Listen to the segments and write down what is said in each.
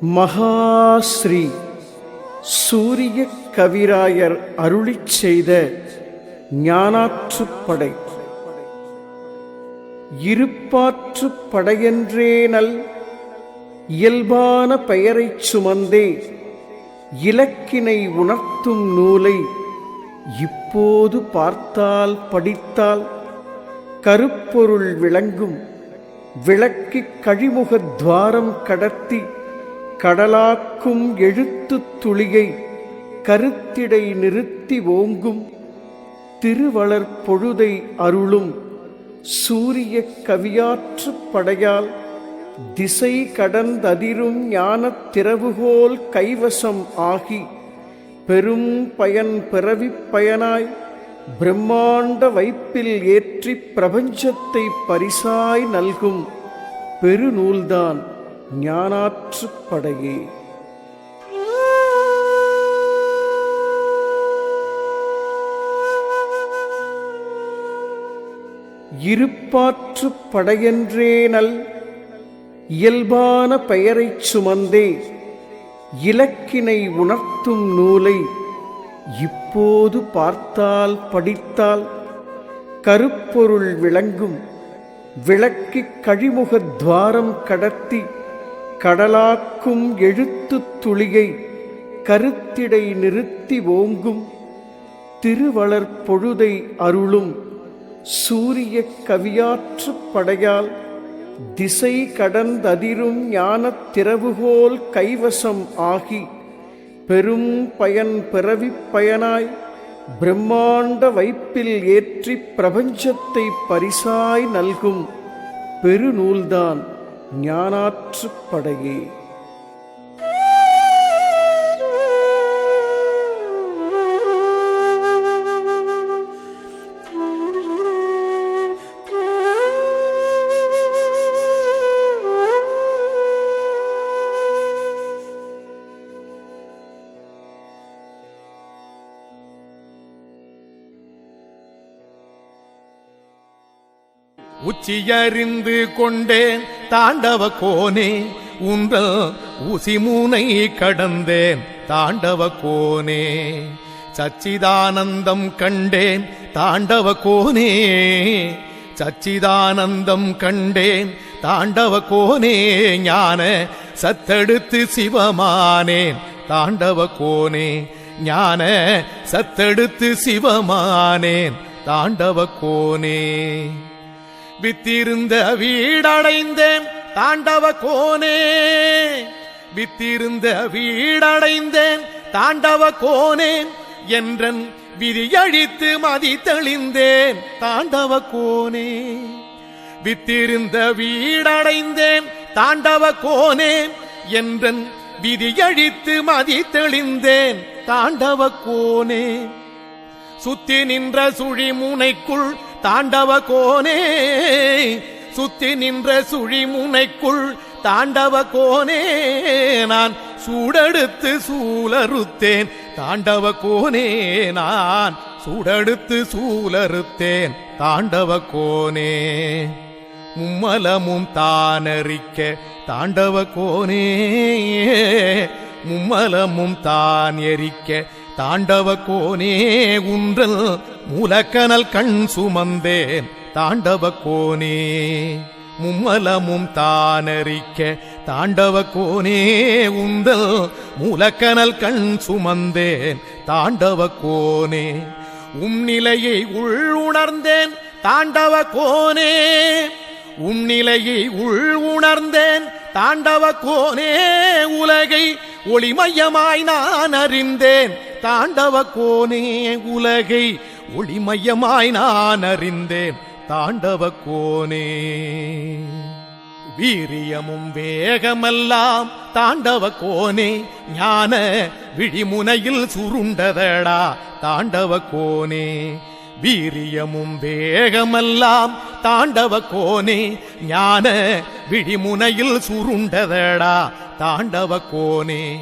மகாஸ்ரீ சூரிய கவிராயர் அருளிச் செய்த ஞானாற்றுப்படை. இருப்பாற்றுப் படையென்றேனல் இயல்பான பெயரைச் சுமந்தே இலக்கினை உணர்த்தும் நூலை இப்போது பார்த்தால் படித்தால் கருப்பொருள் விளங்கும். விளக்கிக் கழிமுகத் துவாரம் கடத்தி கடலாக்கும் எழுத்துத் துளியை கருத்திடை நிறுத்தி ஓங்கும். திருவளர் பொழுதை அருளும் சூரிய கவியாற்றுப் படையால் திசை கடந்ததிரும் ஞானத் திறவுகோல் கைவசம் ஆகி பெரும் பயன் பிறவிப் பயனாய் பிரம்மாண்ட வைப்பில் ஏற்றிப் பிரபஞ்சத்தை பரிசாய் நல்கும் பெருநூல்தான் ஞானாற்றுப்படையே. இருப்பாற்றுப் படையென்றேனல் இயல்பான பெயரைச் சுமந்தே இலக்கினை உணர்த்தும் நூலை இப்போது பார்த்தால் படித்தால் கருப்பொருள் விளங்கும். விளக்கிக் கழிமுகத் துவாரம் கடத்தி கடலாக்கும் எழுத்துத் துளியை கருத்திடை நிறுத்தி ஓங்கும். திருவளர் பொழுதை அருளும் சூரிய கவியாற்றுப் படையால் திசை கடந்ததிரும் ஞானத் திறவுகோல் கைவசம் ஆகி பெரும் பயன் பிறவிப் பயனாய் பிரம்மாண்ட வைப்பில் ஏற்றிப் பிரபஞ்சத்தை பரிசாய் நல்கும் பெருநூல்தான் ஞானாற்றுப்படையே. உச்சியறிந்து கொண்டேன் தாண்டவ கோனே, உங்கள் ஊசிமூனை கடந்தேன் தாண்டவ கோனே. சச்சிதானந்தம் கண்டேன் தாண்டவ கோனே, சச்சிதானந்தம் கண்டேன் தாண்டவ கோனே. ஞான சத்தெடுத்து சிவமானேன் தாண்டவ கோனே, ஞான சத்தெடுத்து சிவமானேன் தாண்டவ கோனே. வித்திருந்த வீடடைந்தேன் தாண்டவ கோனே, வித்திருந்த வீடடைந்தேன் தாண்டவ கோனே. என்றன் விதியழித்து மதி தெளிந்தேன் தாண்டவ கோனே. வித்திருந்த வீடடைந்தேன் தாண்டவ கோனே, என்றன் விதியழித்து மதி தெளிந்தேன் தாண்டவ கோனே. சுத்தி நின்ற சுழிமுனைக்குள் தாண்டவ கோனே, சுத்தி நின்ற சுழிமுனைக்குள் தாண்டவ கோனே. நான் சூடெடுத்து சூலறுத்தேன் தாண்டவ கோனே, நான் சூடெடுத்து சூலறுத்தேன் தாண்டவ கோனே. மும்மலமும் தானறிக்க தாண்டவ கோனே, மும்மலமும் தான் எரிக்க தாண்டவ கோனே. உன்றல் மூலக்கனல் கண் சுமந்தேன் தாண்டவ கோனே. மும்மலமும் தானறிக்க தாண்டவ கோனே, உந்தல் மூலக்கனல் கண் சுமந்தேன் தாண்டவ கோனே. நிலையை உள் உணர்ந்தேன் தாண்டவ கோனே, நிலையை உள் உணர்ந்தேன் தாண்டவ கோனே. உலகை ஒளிமயமாய் நான் அறிந்தேன் தாண்டவ கோனே, உலகை ஒளிமயமாய் நான் அறிந்தேன் தாண்டவ கோனே. வீரியமும் வேகமெல்லாம் தாண்டவ கோனே, ஞான விழிமுனையில் சுருண்டதடா தாண்டவ கோனே. வீரியமும் வேகமெல்லாம் தாண்டவ கோனே, ஞான விழிமுனையில் சுருண்டதடா தாண்டவ கோனே.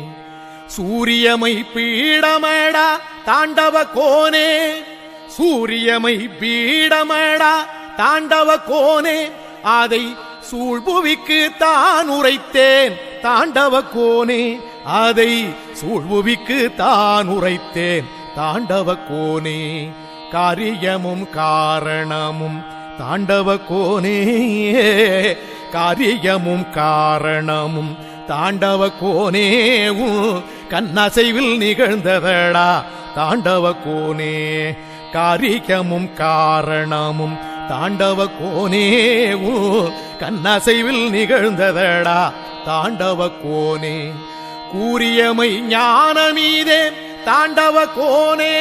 சூரியமை பீடமடா தாண்டவ கோனே, சூரியமை பீடமடா தாண்டவ கோனே. அதை சூழ்புவிக்கு தான் உரைத்தேன் தாண்டவ கோனே அதை சூழ்வுவிக்கு தான் உரைத்தேன் தாண்டவ கோனே காரியமும் காரணமும் தாண்டவ கோனே காரியமும் காரணமும் தாண்டவ கோனே கண்ணசைவில் நிகழ்ந்ததடா தாண்டவ கோனே காரியமும் காரணமும் தாண்டவ கோனே கண்ணசைவில் நிகழ்ந்ததடா தாண்டவ கோனே கூறியமை ஞானமீதே தாண்டவ கோனே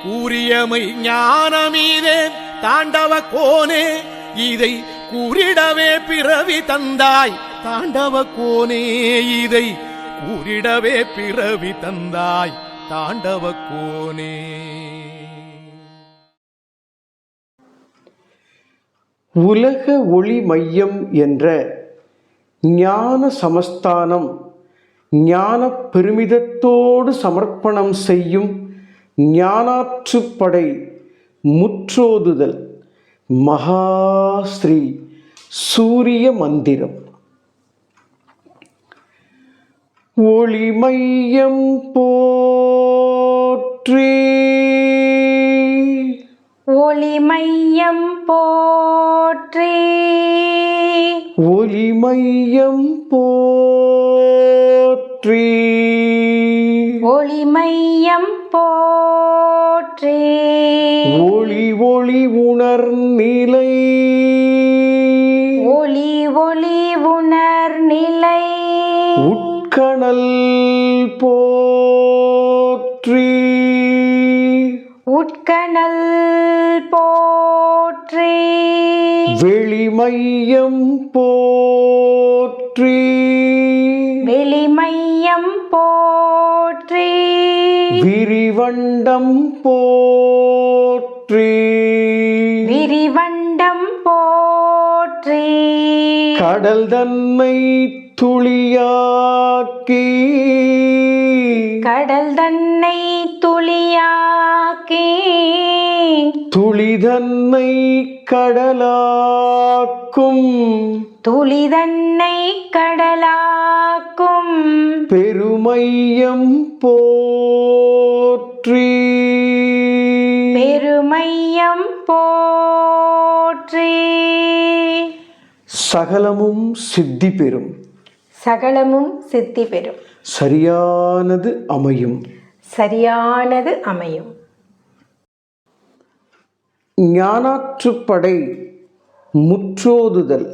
கூறியமை ஞானமீதே தாண்டவ கோனே இதை கூறிடவே பிறவி தந்தாய் தாண்டவ கோனே இதை கூறிடவே பிறவி தந்தாய் தாண்டவ கோனே. உலக ஒளி மையம் என்ற ஞான சமஸ்தானம் ஞான பெருமிதத்தோடு சமர்ப்பணம் செய்யும் ஞானாற்றுப்படை முற்றோதுதல் மகாஸ்ரீ சூரிய மந்திரம். ஒளி மையம் போற்றி ஒளி மையம் போற்றி ஒளி மையம் போற்றி ஒளி மையம் போற்றி ஒளி ஒளி உணர்நிலை ஒளி ஒளி உணர்நிலை உட்கணல் போற்றி உட்கணல் போற்றி வெளிமையம் போற்றி வெளிமையம் போற்றி விரிவண்டம் போற்றி விரிவண்டம் போற்றி கடல் தன்னை துளியாக்கி கடல் தன்னை துளியாக்கி துளிதன்னை கடலாக்கும் துளிதன்னை கடலாக்கும் பெருமையம் போற்றி பெருமையம் போற்றி சகலமும் சித்தி பெறும் சகலமும் சித்தி பெறும் சரியானது அமையும் சரியானது அமையும். ஞானாற்றுப்படை முற்றோதுதல்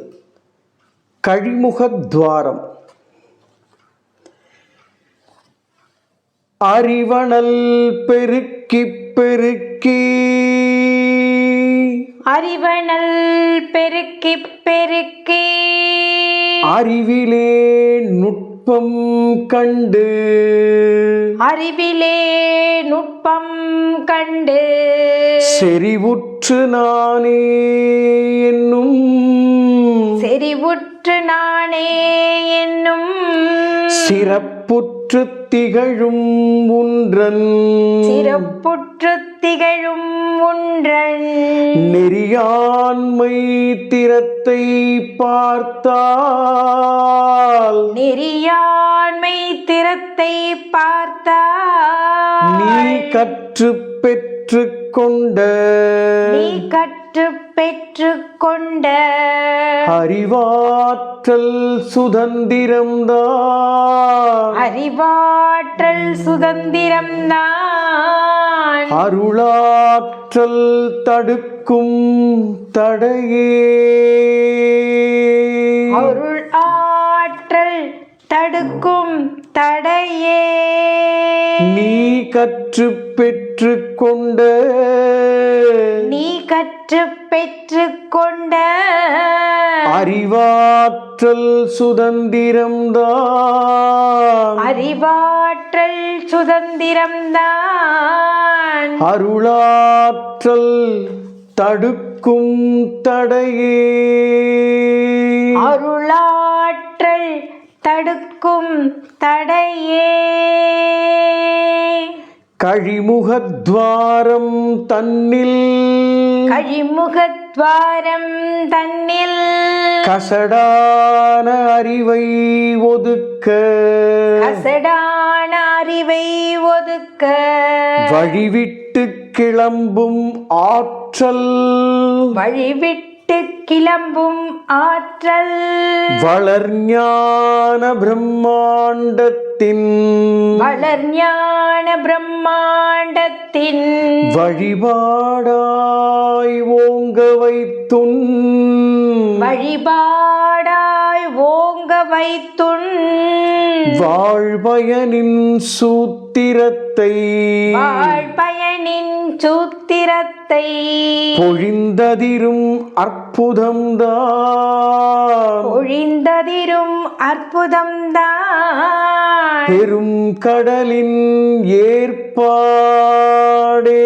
கழிமுகத்வாரம். அறிவணல் பெருக்கி பெருக்கி அறிவணல் பெருக்கி பெருக்கி அறிவிலே நுட்பம் கண்டு அறிவிலே நுட்பம் கண்டு செறிவுற்று நானே என்னும் செறிவுற்று நானே என்னும் சிறப்புற்று திகழும் ஒன்றன் சிறப்புற்று திகழும் ஒன்றன் நெறியாண்மை திறத்தை பார்த்தால் நெறியாண்மை திறத்தை பார்த்தால் நீ கற்று பெற்று கொண்ட நீ கற்று பெற்று கொண்ட அறிவாற்றல் சுதந்திரம்தான் அறிவாற்றல் சுதந்திரம்தான் அருளாற்றல் தடுக்கும் தடையே அருள் ஆற்றல் தடுக்கும் தடையே நீ கற்று பெற்று கொண்ட நீ கற்று பெற்று கொண்ட அறிவாற்றல் சுதந்திரம்தான் அறிவாற்றல் சுதந்திரம்தான் அருளாற்றல் தடுக்கும் தடையே அருளாற்றல் தடுக்கும் தடையே கழிமுகத்வாரம் தன்னில் கழிமுகத் துவாரம் தன்னில் கசடான அறிவை ஒதுக்க கசடான அறிவை ஒதுக்க வழிவிட்டு கிளம்பும் ஆற்றல் வழிவிட்டு கிளம்பும் ஆற்றல் வளர்ஞான பிரம்மாண்டத்தின் வளர்ஞான பிரம்மாண்டத்தின் வழிபாடாய் ஓங்க வைத்துன் வழிபாடாய் ஓங்க வைத்துன் வாழ்பயனின் சூத்திரத்தை வாழ்பயனின் சூத்திரத்தை பொழிந்ததிரும் அற்புதம்தான் பொழிந்ததிரும் அற்புதம்தான் பெரும் கடலின் ஏற்பாடே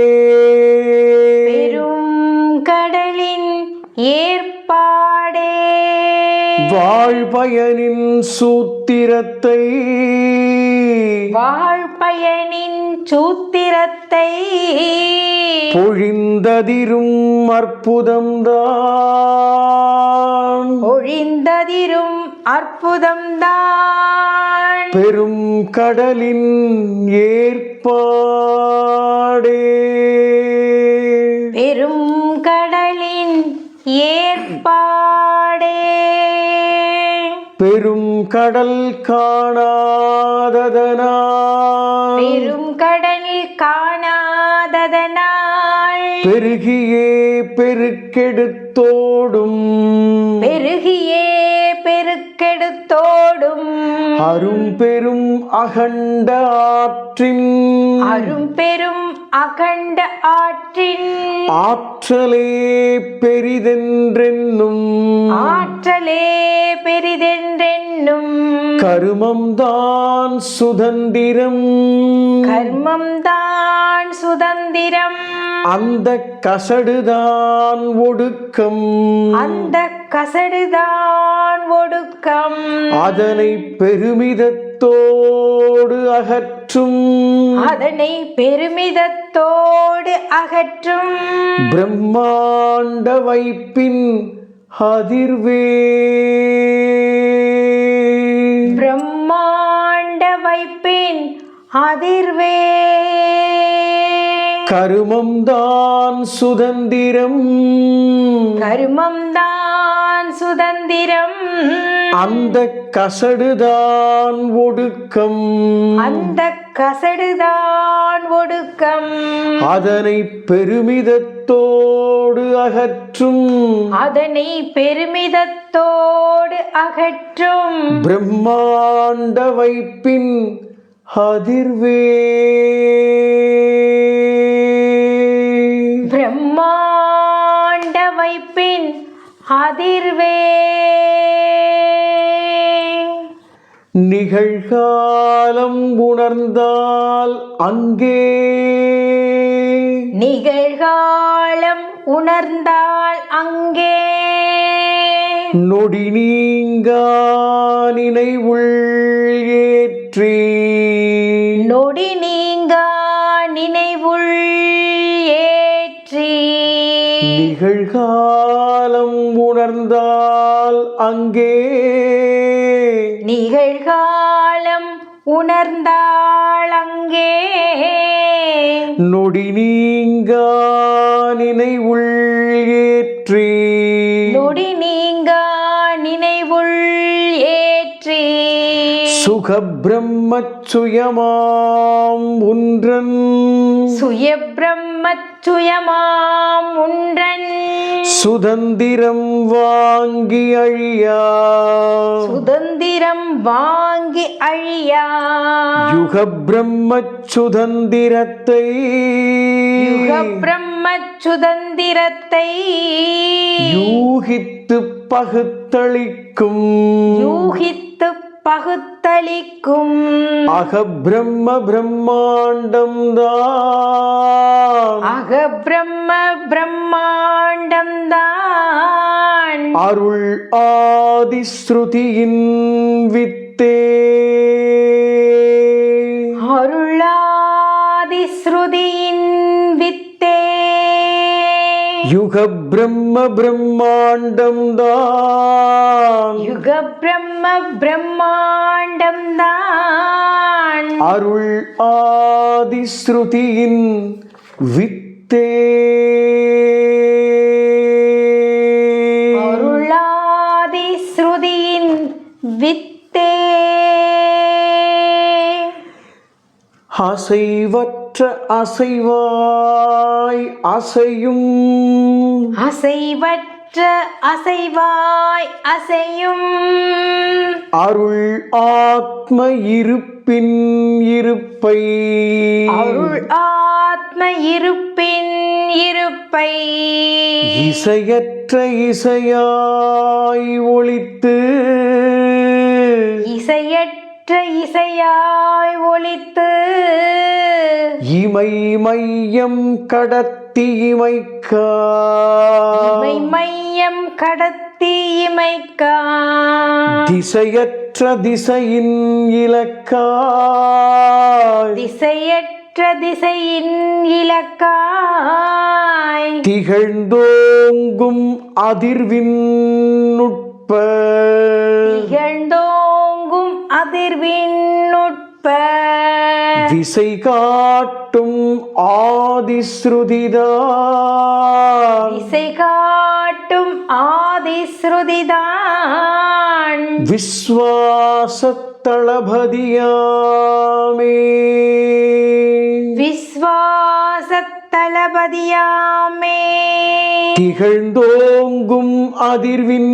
பெரும் கடலின் ஏற்பாடே வாழ்பயனின் சூத்திரத்தை வாழ்பயனின் சூத்திரத்தை பொழிந்ததிரும் அற்புதம்தான் பொழிந்ததிரும் அற்புதம்தான் பெரும் கடலின் ஏற்பாடே பெரும் கடலின் ஏற்பாடே பெரும் கடல் காணாததனால் பெரும் கடல் காணாததனால் பெருகியே பெருக்கெடுத்தோடும் பெருகியே பெருக்கெடுத்தோடும் அரும் பெரும் அகண்ட ஆற்றின் அரும்பெரும் அகண்ட ஆற்றின் ஆற்றலே பெரிதென்றென்னும் ஆற்றலே பெரிதென்றென்னும் கருமம்தான் சுதந்திரம் கர்மம்தான் சுதந்திரம் அந்த கசடுதான் ஒடுக்கம் அந்த கசடுதான் ஒடுக்கம் அதனை பெருமிதத்தோடு அகற்றும் அதனை பெருமிதத்தோடு அகற்றும் பிரம்மாண்ட வைப்பின் அதிர்வே பிரம்மாண்ட வைப்பின் அதிர்வே கருமம்தான் சுதந்திரம் கர்மம்தான் சுதந்திரம் அந்த கசடுதான் ஒடுக்கம் அந்த கசடுதான் ஒடுக்கம் அதனை பெருமிதத்தோடு அகற்றும் அதனை பெருமிதத்தோடு அகற்றும் பிரம்மாண்ட வைப்பின் அதிர்வே பிரம்மாண்ட வைப்பின் அதிர்வே நிகழ்காலம் உணர்ந்தால் அங்கே நிகழ்காலம் உணர்ந்தால் அங்கே நொடி நீங்கா நினைவுள் ஏற்றி நொடி நீங்கா நினைவுள் ஏற்றி நிகழ்காலம் உணர்ந்தால் அங்கே நிகழ்காலம் உணர்ந்தாள் அங்கே நொடி நீங்கா நினைவுள் ஏற்றி நொடி நீங்கா நினைவுள் ஏற்றி சுக பிரம்மச்சுயமாம் ஒன்றன் சுய பிரம்மச்சுயமாம் ஒன்றன் சுதந்திரம் வாங்கி அழியா சுதந்திரம் வாங்கி அழியா யுக பிரம்மச்சுதந்திரத்தை யுக பிரம்மச்சுதந்திரத்தை யூகித்து பகுத்தளிக்கும் யூகித்து பகுத்தளிக்கும் அகபிரம்ம பிரம்மாண்டம் தான் அக பிரம்ம பிரம்மாண்டம் தான் அருள் ஆதிஸ்ருதியின் வித்தே அருளாதி ஸ்ருதியின் வித்தே யுக பிரம்ம பிரம்மாண்டம் தான் யுக பிரம்ம பிரம்மாண்டம் தான் அருள் ஆதிஸ்ருதியின் வித்தே அருளாதி ஸ்ருதியின் வித்தே அசைவற்ற அசைவாய் அசையும் அசைவற்ற அசைவாய் அசையும் அருள் ஆத்ம இருப்பின் இருப்பை அருள் ஆத்ம இருப்பின் இருப்பை இசையற்ற இசையாய் ஒளித்து இசையற்ற இசையாய் ஒலித்து இமை மையம் கடத்தி இமைக்கா இமை மையம் கடத்தி இமைக்கா திசையற்ற திசையின் இலக்காய் திசையற்ற திசையின் இலக்காய் திகழ்ந்தோங்கும் அதிர்வின் நுட்ப திகழ்ந்தோங்கும் அதிர்வின் நுட்ப திசை காட்டும் ஆதிஸ்ருதிதான் திசை காட்டும் ஆதிஸ்ருதிதான் விஸ்வாசத் தளபதியாமே விஸ்வாசத் தளபதியாமே திகழ்ந்தோங்கும் அதிர்வின்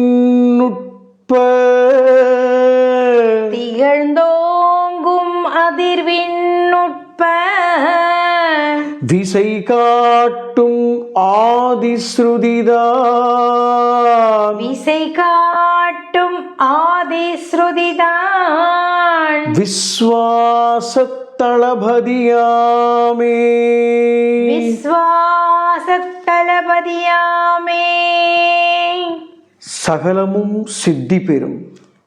நுட்ப திகழ்ந்தோங்கும் அதிர்வின் நுட்ப திசை காட்டும் ஆதிஸ்ருதிதான் விசை காட்டும் ஆதிஸ்ருதிதான் விஸ்வாசத் தளபதியாமே விஸ்வாசத் தளபதியாமே சகலமும் சித்தி பெறும்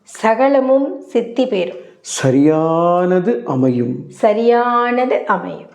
சகலமும் சித்தி பெறும் சரியானது அமையும் சரியானது அமையும்